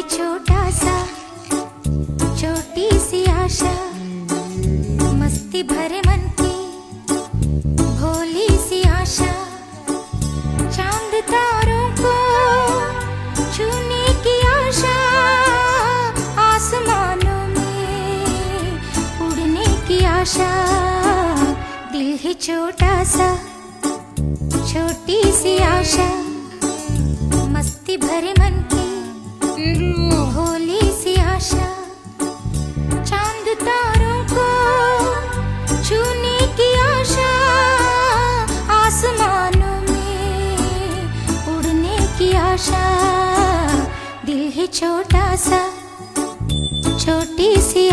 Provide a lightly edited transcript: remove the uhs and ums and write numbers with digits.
छोटा सा छोटी सी आशा, मस्ती भरे मन की भोली सी आशा, चांद तारों को छूने की आशा, आसमानों में उड़ने की आशा। दिल ही छोटा सा छोटी सी आशा, मस्ती भरे मन की भोली सी आशा, चांद तारों को छूने की आशा, आसमानों में उड़ने की आशा। दिल ही छोटा सा छोटी सी